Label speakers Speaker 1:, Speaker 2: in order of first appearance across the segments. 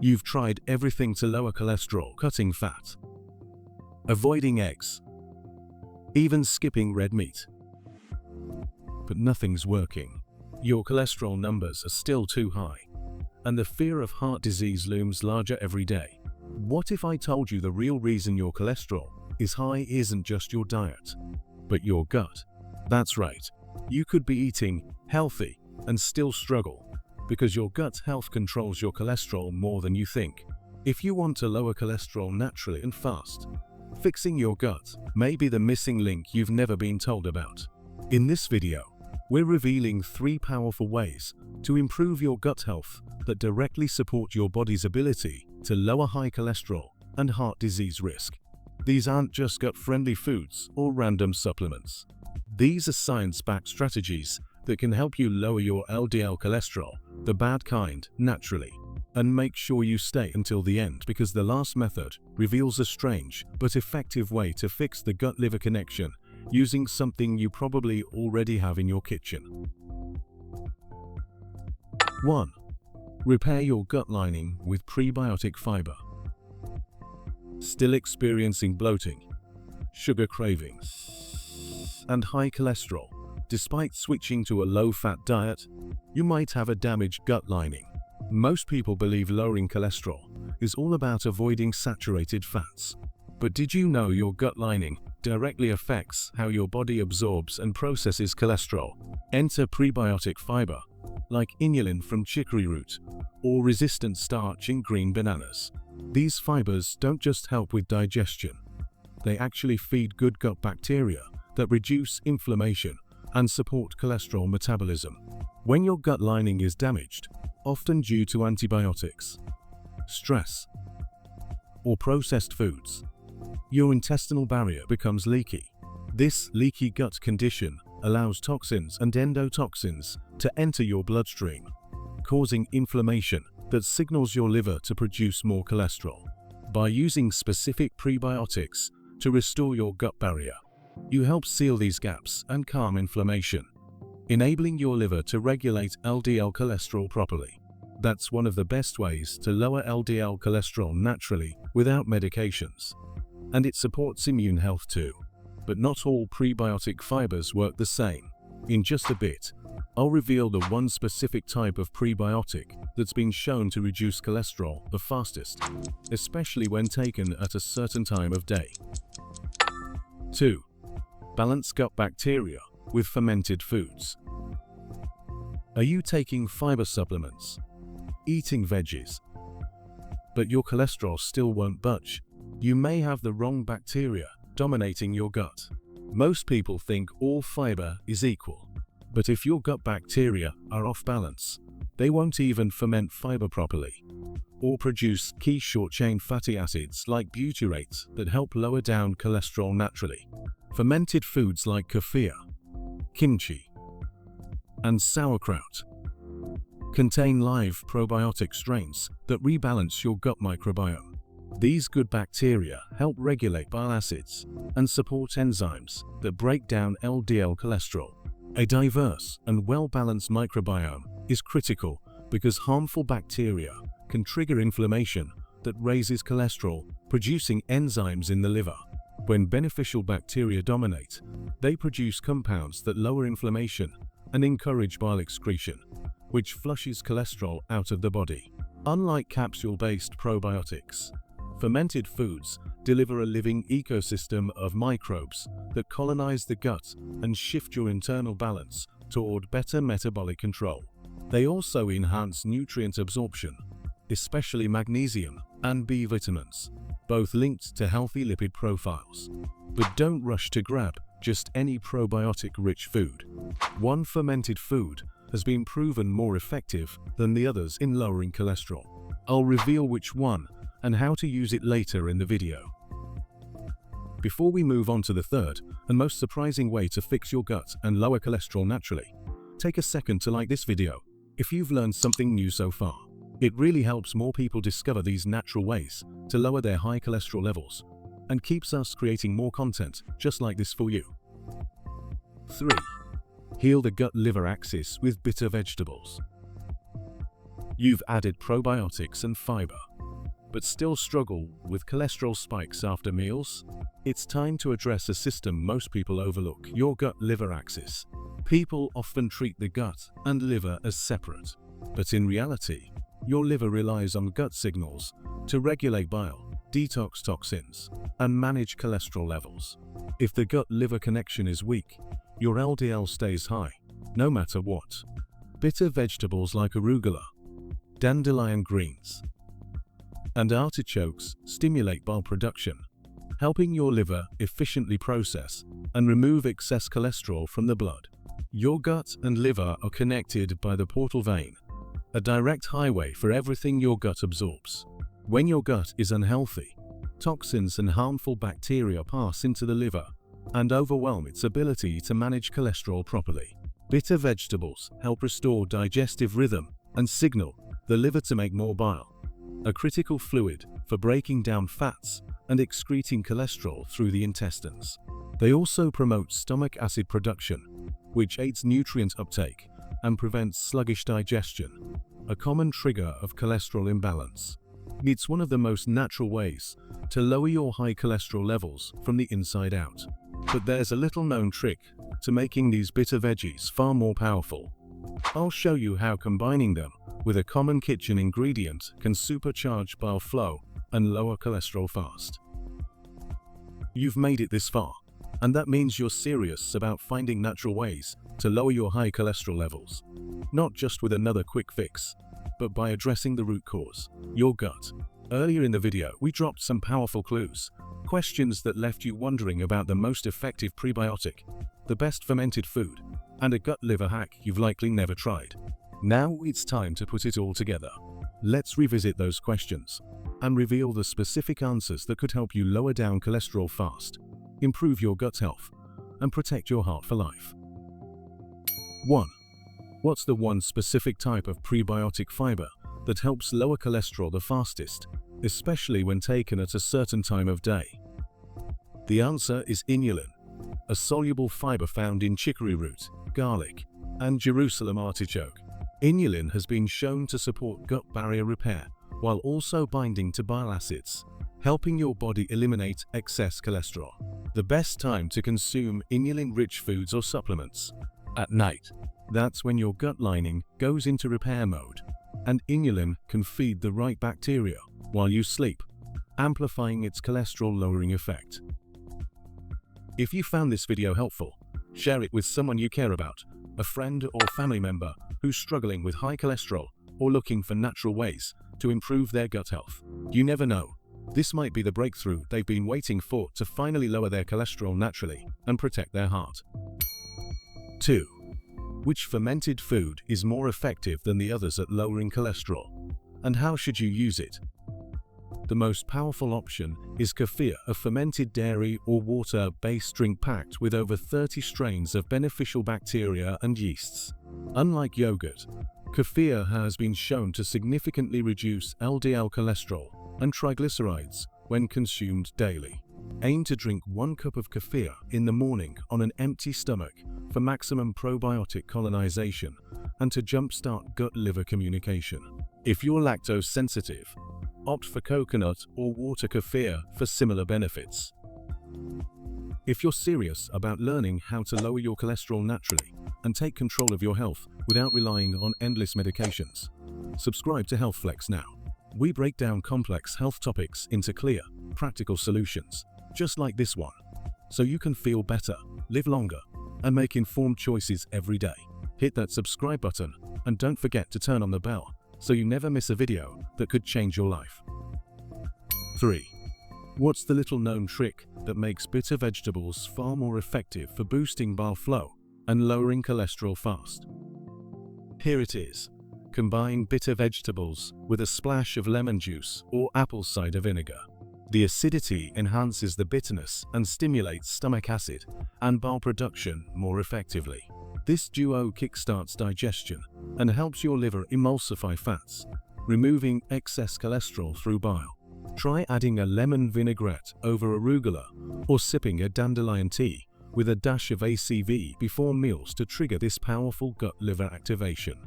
Speaker 1: You've tried everything to lower cholesterol, cutting fat, avoiding eggs, even skipping red meat. But nothing's working. Your cholesterol numbers are still too high, and the fear of heart disease looms larger every day. What if I told you the real reason your cholesterol is high isn't just your diet, but your gut? That's right. You could be eating healthy and still struggle, because your gut health controls your cholesterol more than you think. If you want to lower cholesterol naturally and fast, fixing your gut may be the missing link you've never been told about. In this video, we're revealing 3 powerful ways to improve your gut health that directly support your body's ability to lower high cholesterol and heart disease risk. These aren't just gut-friendly foods or random supplements. These are science-backed strategies that can help you lower your LDL cholesterol, the bad kind, naturally. And make sure you stay until the end, because the last method reveals a strange but effective way to fix the gut-liver connection using something you probably already have in your kitchen. 1. Repair your gut lining with prebiotic fiber. Still experiencing bloating, sugar cravings, and high cholesterol? Despite switching to a low-fat diet, you might have a damaged gut lining. Most people believe lowering cholesterol is all about avoiding saturated fats. But did you know your gut lining directly affects how your body absorbs and processes cholesterol? Enter prebiotic fiber, like inulin from chicory root or resistant starch in green bananas. These fibers don't just help with digestion. They actually feed good gut bacteria that reduce inflammation and support cholesterol metabolism. When your gut lining is damaged, often due to antibiotics, stress, or processed foods, your intestinal barrier becomes leaky. This leaky gut condition allows toxins and endotoxins to enter your bloodstream, causing inflammation that signals your liver to produce more cholesterol. By using specific prebiotics to restore your gut barrier, you help seal these gaps and calm inflammation, enabling your liver to regulate LDL cholesterol properly. That's one of the best ways to lower LDL cholesterol naturally without medications. And it supports immune health too. But not all prebiotic fibers work the same. In just a bit, I'll reveal the one specific type of prebiotic that's been shown to reduce cholesterol the fastest, especially when taken at a certain time of day. 2. Balance gut bacteria with fermented foods. Are you taking fiber supplements, eating veggies, but your cholesterol still won't budge? You may have the wrong bacteria dominating your gut. Most people think all fiber is equal, but if your gut bacteria are off balance, they won't even ferment fiber properly, or produce key short-chain fatty acids like butyrate that help lower down cholesterol naturally. Fermented foods like kefir, kimchi, and sauerkraut contain live probiotic strains that rebalance your gut microbiome. These good bacteria help regulate bile acids and support enzymes that break down LDL cholesterol. A diverse and well-balanced microbiome is critical because harmful bacteria can trigger inflammation that raises cholesterol, producing enzymes in the liver. When beneficial bacteria dominate, they produce compounds that lower inflammation and encourage bile excretion, which flushes cholesterol out of the body. Unlike capsule-based probiotics, fermented foods deliver a living ecosystem of microbes that colonize the gut and shift your internal balance toward better metabolic control. They also enhance nutrient absorption, especially magnesium and B vitamins, both linked to healthy lipid profiles. But don't rush to grab just any probiotic-rich food. One fermented food has been proven more effective than the others in lowering cholesterol. I'll reveal which one and how to use it later in the video. Before we move on to the third and most surprising way to fix your gut and lower cholesterol naturally, take a second to like this video if you've learned something new so far. It really helps more people discover these natural ways to lower their high cholesterol levels and keeps us creating more content just like this for you. 3. Heal the gut-liver axis with bitter vegetables. You've added probiotics and fiber, but still struggle with cholesterol spikes after meals? It's time to address a system most people overlook: your gut-liver axis. People often treat the gut and liver as separate, but in reality, your liver relies on gut signals to regulate bile, detox toxins, and manage cholesterol levels. If the gut-liver connection is weak, your LDL stays high, no matter what. Bitter vegetables like arugula, dandelion greens, and artichokes stimulate bile production, helping your liver efficiently process and remove excess cholesterol from the blood. Your gut and liver are connected by the portal vein, a direct highway for everything your gut absorbs. When your gut is unhealthy, toxins and harmful bacteria pass into the liver and overwhelm its ability to manage cholesterol properly. Bitter vegetables help restore digestive rhythm and signal the liver to make more bile, a critical fluid for breaking down fats and excreting cholesterol through the intestines. They also promote stomach acid production, which aids nutrient uptake and prevents sluggish digestion, a common trigger of cholesterol imbalance. It's one of the most natural ways to lower your high cholesterol levels from the inside out. But there's a little-known trick to making these bitter veggies far more powerful. I'll show you how combining them with a common kitchen ingredient can supercharge bile flow and lower cholesterol fast. You've made it this far, and that means you're serious about finding natural ways to lower your high cholesterol levels. Not just with another quick fix, but by addressing the root cause, your gut. Earlier in the video, we dropped some powerful clues, questions that left you wondering about the most effective prebiotic, the best fermented food, and a gut-liver hack you've likely never tried. Now it's time to put it all together. Let's revisit those questions and reveal the specific answers that could help you lower down cholesterol fast, improve your gut health, and protect your heart for life. 1. What's the one specific type of prebiotic fiber that helps lower cholesterol the fastest, especially when taken at a certain time of day? The answer is inulin, a soluble fiber found in chicory root, garlic, and Jerusalem artichoke. Inulin has been shown to support gut barrier repair while also binding to bile acids, helping your body eliminate excess cholesterol. The best time to consume inulin-rich foods or supplements? At night. That's when your gut lining goes into repair mode, and inulin can feed the right bacteria while you sleep, amplifying its cholesterol-lowering effect. If you found this video helpful, share it with someone you care about, a friend or family member who's struggling with high cholesterol or looking for natural ways to improve their gut health. You never know, this might be the breakthrough they've been waiting for to finally lower their cholesterol naturally and protect their heart. 2. Which fermented food is more effective than the others at lowering cholesterol, and how should you use it? The most powerful option is kefir, a fermented dairy or water-based drink packed with over 30 strains of beneficial bacteria and yeasts. Unlike yogurt, kefir has been shown to significantly reduce LDL cholesterol and triglycerides when consumed daily. Aim to drink 1 cup of kefir in the morning on an empty stomach for maximum probiotic colonization and to jumpstart gut-liver communication. If you're lactose sensitive, opt for coconut or water kefir for similar benefits. If you're serious about learning how to lower your cholesterol naturally and take control of your health without relying on endless medications, subscribe to HealthFlex now. We break down complex health topics into clear, practical solutions, just like this one, so you can feel better, live longer, and make informed choices every day. Hit that subscribe button and don't forget to turn on the bell so you never miss a video that could change your life. 3. What's the little-known trick that makes bitter vegetables far more effective for boosting bile flow and lowering cholesterol fast? Here it is. Combine bitter vegetables with a splash of lemon juice or apple cider vinegar. The acidity enhances the bitterness and stimulates stomach acid and bile production more effectively. This duo kickstarts digestion and helps your liver emulsify fats, removing excess cholesterol through bile. Try adding a lemon vinaigrette over arugula or sipping a dandelion tea with a dash of ACV before meals to trigger this powerful gut-liver activation.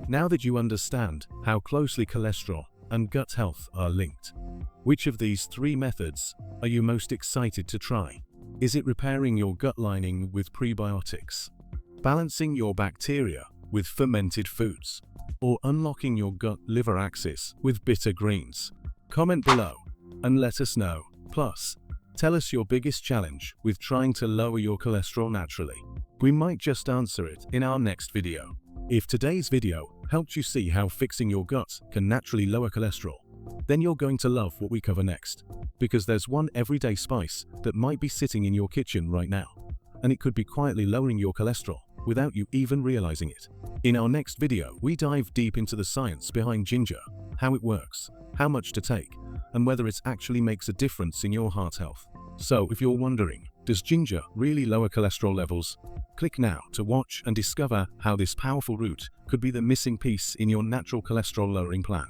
Speaker 1: Now that you understand how closely cholesterol and gut health are linked, which of these 3 methods are you most excited to try? Is it repairing your gut lining with prebiotics, balancing your bacteria with fermented foods, or unlocking your gut-liver axis with bitter greens? Comment below and let us know. Plus, tell us your biggest challenge with trying to lower your cholesterol naturally. We might just answer it in our next video. If today's video helped you see how fixing your gut can naturally lower cholesterol, then you're going to love what we cover next, because there's one everyday spice that might be sitting in your kitchen right now, and it could be quietly lowering your cholesterol without you even realizing it. In our next video, we dive deep into the science behind ginger, how it works, how much to take, and whether it actually makes a difference in your heart health. So if you're wondering, does ginger really lower cholesterol levels? Click now to watch and discover how this powerful root could be the missing piece in your natural cholesterol lowering plan.